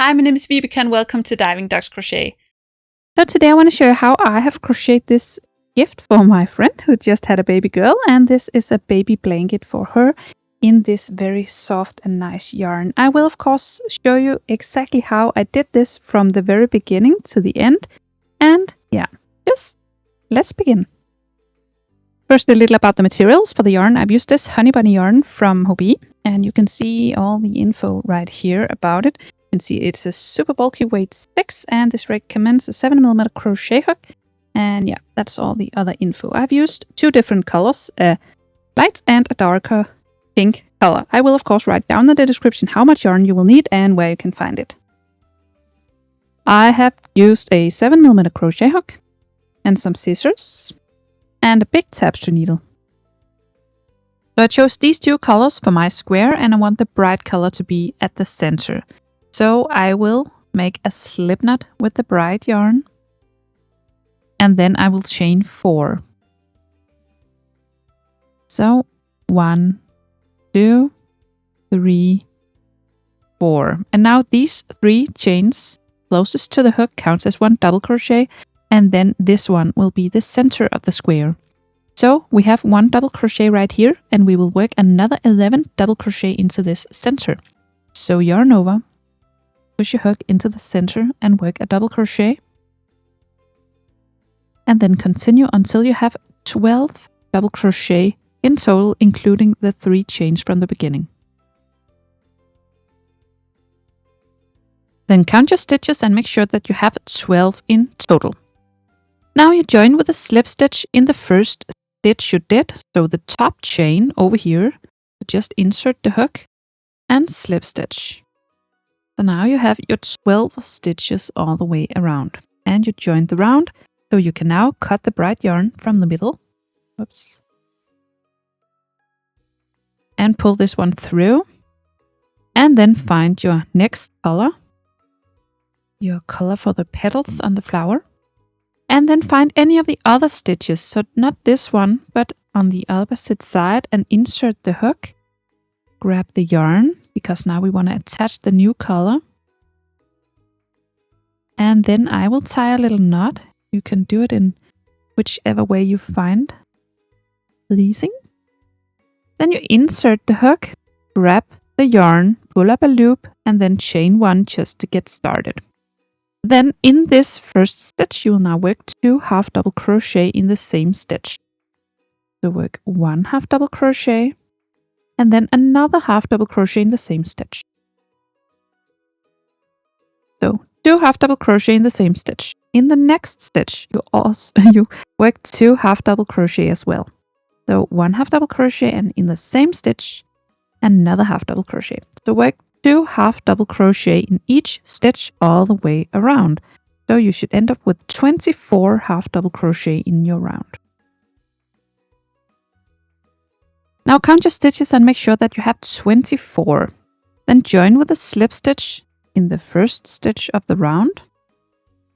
Hi, my name is Vibeke and welcome to Diving Ducks Crochet. So today I want to show you how I have crocheted this gift for my friend who just had a baby girl, and this is a baby blanket for her in this very soft and nice yarn. I will of course show you exactly how I did this from the very beginning to the end, and yeah, just let's begin. First, a little about the materials for the yarn. I've used this honey bunny yarn from Hobbii, and you can see all the info right here about it. You can see it's a super bulky weight 6, and this recommends a 7mm crochet hook. And yeah, that's all the other info. I've used two different colors, a light and a darker pink color. I will of course write down in the description how much yarn you will need and where you can find it. I have used a 7mm crochet hook and some scissors and a big tapestry needle. So I chose these two colors for my square, and I want the bright color to be at the center. So I will make a slip knot with the bright yarn, and then I will chain 4. So 1, 2, 3, 4. And now these 3 chains closest to the hook counts as 1 double crochet, and then this one will be the center of the square. So we have 1 double crochet right here, and we will work another 11 double crochet into this center. So yarn over, push your hook into the center and work a double crochet, and then continue until you have 12 double crochet in total, including the 3 chains from the beginning. Then count your stitches and make sure that you have 12 in total. Now you join with a slip stitch in the first stitch you did, so the top chain over here. Just insert the hook and slip stitch. So now you have your 12 stitches all the way around, and you join the round, so you can now cut the bright yarn from the middle. Oops. And pull this one through, and then find your next color, your color for the petals on the flower. And then find any of the other stitches, so not this one, but on the opposite side, and insert the hook. Grab the yarn, because now we want to attach the new color. And then I will tie a little knot. You can do it in whichever way you find pleasing. Then you insert the hook, grab the yarn, pull up a loop, and then chain 1 just to get started. Then in this first stitch, you will now work 2 half double crochet in the same stitch. So work 1 half double crochet, and then another half double crochet in the same stitch. So 2 half double crochet in the same stitch. In the next stitch, you work 2 half double crochet as well. So 1 half double crochet, and in the same stitch, another half double crochet. So work 2 half double crochet in each stitch all the way around. So you should end up with 24 half double crochet in your round. Now count your stitches and make sure that you have 24. Then join with a slip stitch in the first stitch of the round.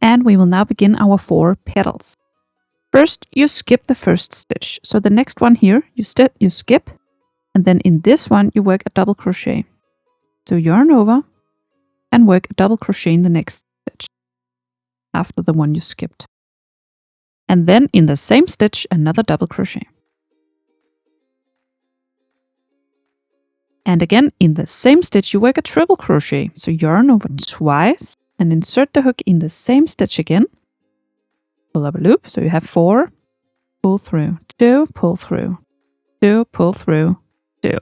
And we will now begin our 4 petals. First, you skip the first stitch. So the next one here, you skip. And then in this one, you work a double crochet. So yarn over and work a double crochet in the next stitch after the one you skipped. And then in the same stitch, another double crochet. And again, in the same stitch, you work a triple crochet. So yarn over twice and insert the hook in the same stitch again. Pull up a loop. So you have 4, pull through, 2, pull through, 2, pull through, 2.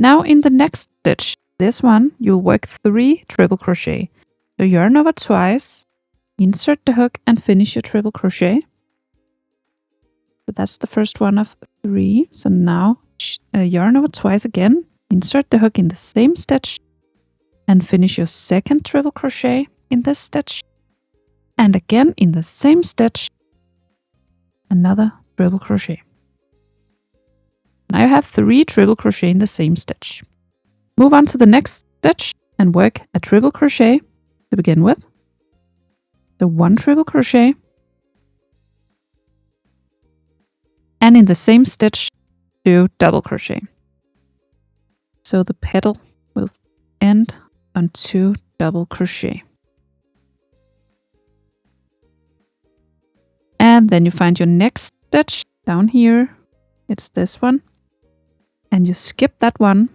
Now in the next stitch, this one, you'll work 3 triple crochet. So yarn over twice, insert the hook and finish your triple crochet. So that's the first one of 3. So now yarn over twice again, insert the hook in the same stitch and finish your second triple crochet in this stitch. And again in the same stitch, another triple crochet. Now you have 3 triple crochet in the same stitch. Move on to the next stitch and work a triple crochet to begin with. So 1 triple crochet. And in the same stitch, 2 double crochet. So the petal will end on 2 double crochet. And then you find your next stitch down here. It's this one. And you skip that one.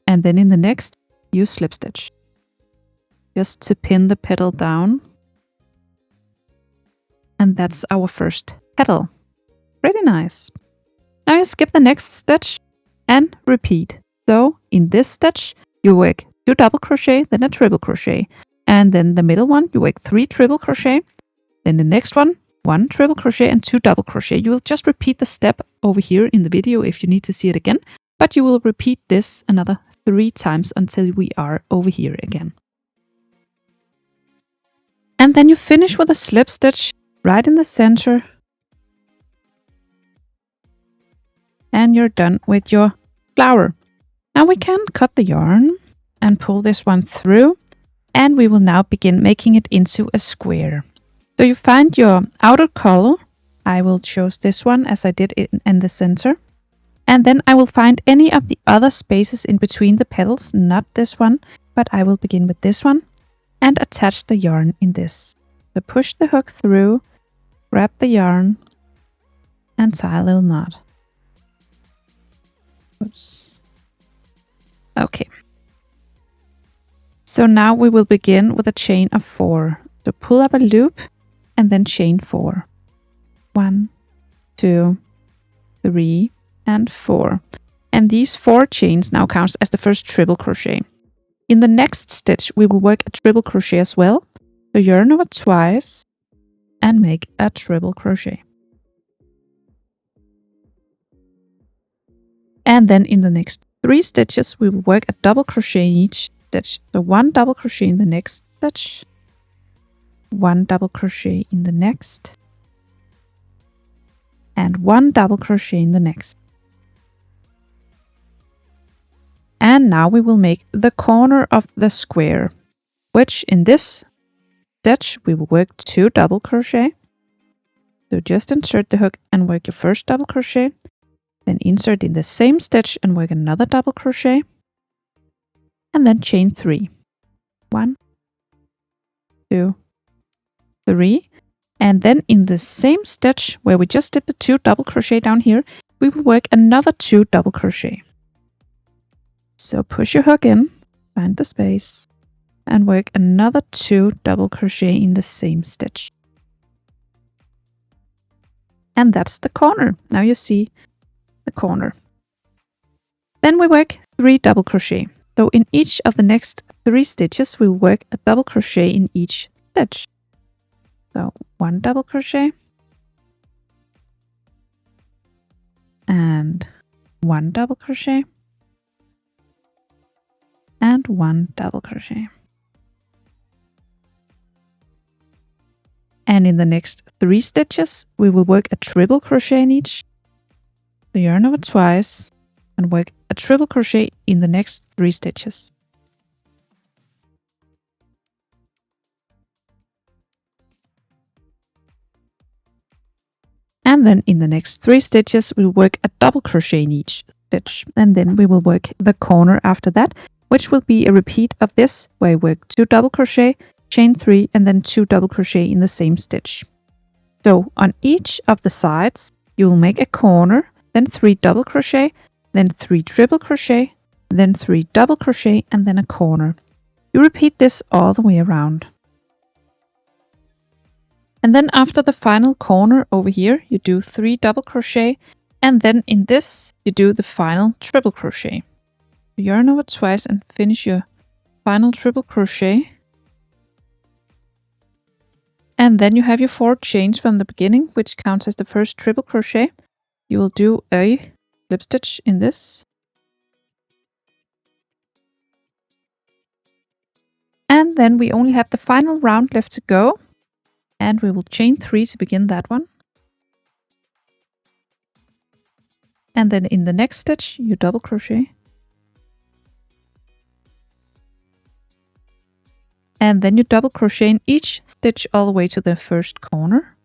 And then in the next, you slip stitch. Just to pin the petal down. And that's our first petal. Pretty nice. Now you skip the next stitch and repeat. So in this stitch, you work 2 double crochet, then a triple crochet. And then the middle one, you work 3 triple crochet. Then the next one, 1 triple crochet and 2 double crochet. You will just repeat the step over here in the video if you need to see it again. But you will repeat this another 3 times until we are over here again. And then you finish with a slip stitch right in the center. And you're done with your flower. Now we can cut the yarn and pull this one through. And we will now begin making it into a square. So you find your outer color. I will choose this one as I did in the center. And then I will find any of the other spaces in between the petals, not this one, but I will begin with this one and attach the yarn in this. So push the hook through, grab the yarn and tie a little knot. Oops. Okay. So now we will begin with a chain of 4. So pull up a loop and then chain 4. 1, 2, 3, and 4. And these 4 chains now count as the first triple crochet. In the next stitch, we will work a triple crochet as well. So yarn over twice and make a triple crochet. And then in the next 3 stitches, we will work a double crochet in each stitch. So 1 double crochet in the next stitch, 1 double crochet in the next, and 1 double crochet in the next. And now we will make the corner of the square, which in this stitch we will work 2 double crochet. So just insert the hook and work your first double crochet, then insert in the same stitch and work another double crochet, and then chain 3. 1, 2, 3. And then in the same stitch where we just did the 2 double crochet down here, we will work another 2 double crochet. So push your hook in, find the space, and work another 2 double crochet in the same stitch. And that's the corner. Now you see the corner. Then we work 3 double crochet. So in each of the next 3 stitches, we'll work a double crochet in each stitch. So 1 double crochet and 1 double crochet and 1 double crochet. And in the next 3 stitches, we will work a triple crochet in each. So yarn over twice and work a triple crochet in the next 3 stitches. And then in the next 3 stitches, we'll work a double crochet in each stitch. And then we will work the corner after that, which will be a repeat of this, where I work 2 double crochet, chain 3, and then 2 double crochet in the same stitch. So on each of the sides, you will make a corner, then 3 double crochet, then 3 triple crochet, then 3 double crochet, and then a corner. You repeat this all the way around. And then after the final corner over here, you do 3 double crochet, and then in this, you do the final triple crochet. Yarn over twice and finish your final triple crochet. And then you have your 4 chains from the beginning, which counts as the first triple crochet. You will do a slip stitch in this. And then we only have the final round left to go. And we will chain 3 to begin that one. And then in the next stitch, you double crochet. And then you double crochet in each stitch all the way to the first corner.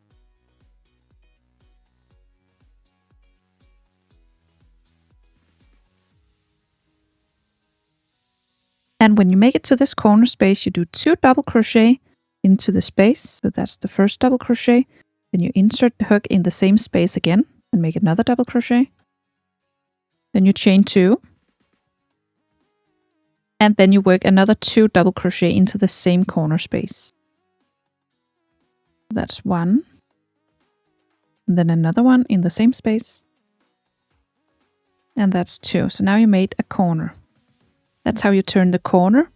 And when you make it to this corner space, you do 2 double crochet into the space. So that's the first double crochet. Then you insert the hook in the same space again and make another double crochet. Then you chain 2. And then you work another 2 double crochet into the same corner space. That's 1. And then another one in the same space. And that's 2. So now you made a corner. That's how you turn the corner.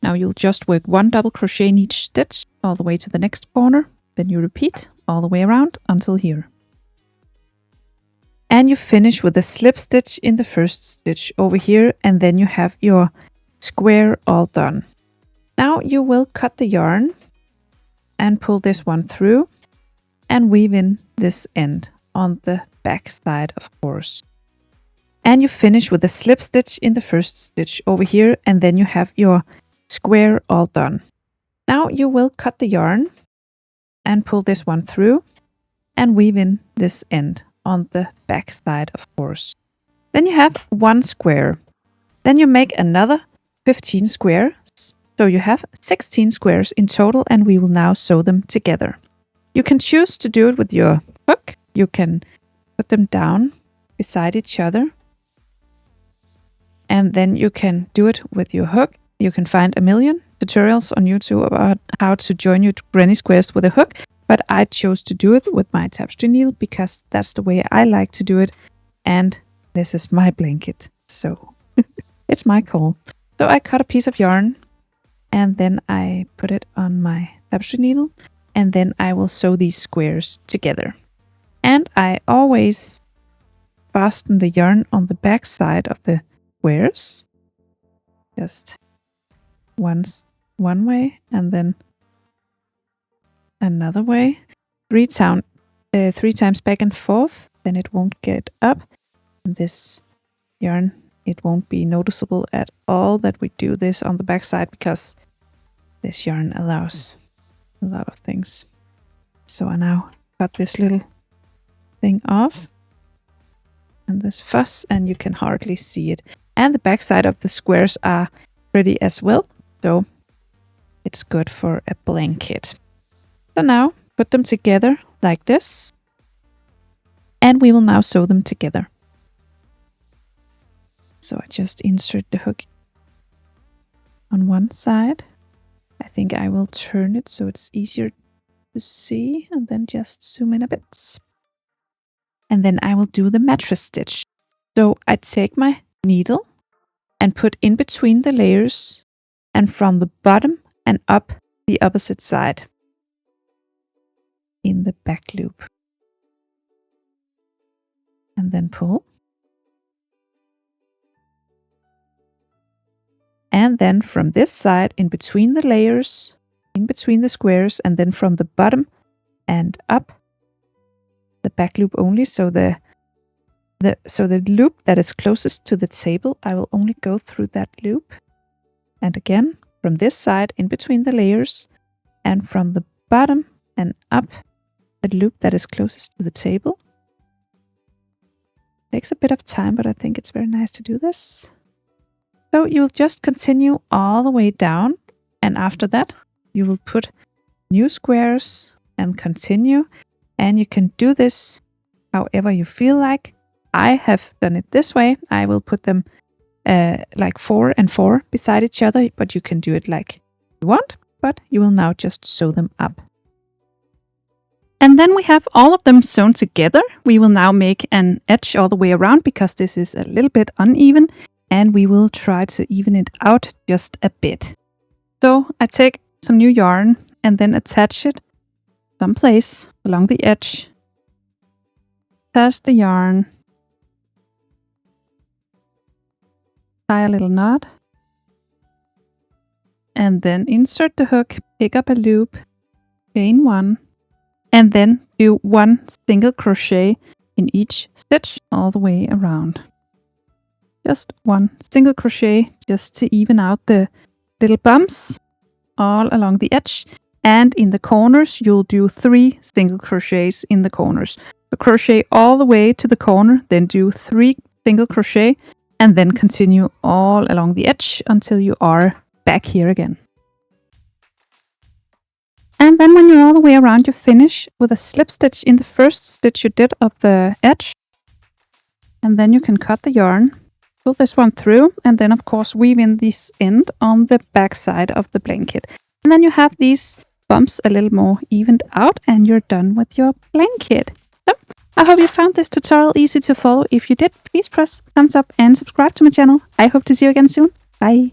Now you'll just work 1 double crochet in each stitch all the way to the next corner. Then you repeat all the way around until here. And you finish with a slip stitch in the first stitch over here, and then you have your square all done. Now you will cut the yarn and pull this one through and weave in this end on the back side, of course. And you finish with a slip stitch in the first stitch over here, and then you have your square all done. Now you will cut the yarn and pull this one through and weave in this end on the back side, of course. Then you have 1 square. Then you make another 15 squares. So you have 16 squares in total, and we will now sew them together. You can choose to do it with your hook. You can put them down beside each other. And then you can do it with your hook. You can find a million tutorials on YouTube about how to join your granny squares with a hook. But I chose to do it with my tapestry needle because that's the way I like to do it. And this is my blanket. So it's my call. So I cut a piece of yarn and then I put it on my tapestry needle, and then I will sew these squares together. And I always fasten the yarn on the back side of the squares, just once one way and then another way, 3 times back and forth, then it won't get up. And this yarn, it won't be noticeable at all that we do this on the back side because this yarn allows a lot of things. So I now cut this little thing off and this fuss, and you can hardly see it. And the back side of the squares are pretty as well, so it's good for a blanket. So now put them together like this, and we will now sew them together. So I just insert the hook on one side. I think I will turn it so it's easier to see, and then just zoom in a bit. And then I will do the mattress stitch. So I take my needle and put in between the layers and from the bottom and up the opposite side in the back loop. And then pull. And then from this side, in between the layers, in between the squares, and then from the bottom and up the back loop only. So the loop that is closest to the table, I will only go through that loop. And again, from this side, in between the layers, and from the bottom and up the loop that is closest to the table. Takes a bit of time, but I think it's very nice to do this. So you'll just continue all the way down, and after that you will put new squares and continue, and you can do this however you feel like. I have done it this way. I will put them like 4 and 4 beside each other, but you can do it like you want, but you will now just sew them up. And then we have all of them sewn together. We will now make an edge all the way around because this is a little bit uneven, and we will try to even it out just a bit. So I take some new yarn and then attach it someplace along the edge. Attach the yarn. Tie a little knot. And then insert the hook, pick up a loop, chain 1, and then do 1 single crochet in each stitch all the way around. Just 1 single crochet just to even out the little bumps all along the edge. And in the corners, you'll do 3 single crochets in the corners. So crochet all the way to the corner, then do 3 single crochet, and then continue all along the edge until you are back here again. And then when you're all the way around, you finish with a slip stitch in the first stitch you did of the edge. And then you can cut the yarn, pull this one through, and then of course weave in this end on the back side of the blanket. And then you have these bumps a little more evened out, and you're done with your blanket. So, I hope you found this tutorial easy to follow. If you did, please press thumbs up and subscribe to my channel. I hope to see you again soon. Bye!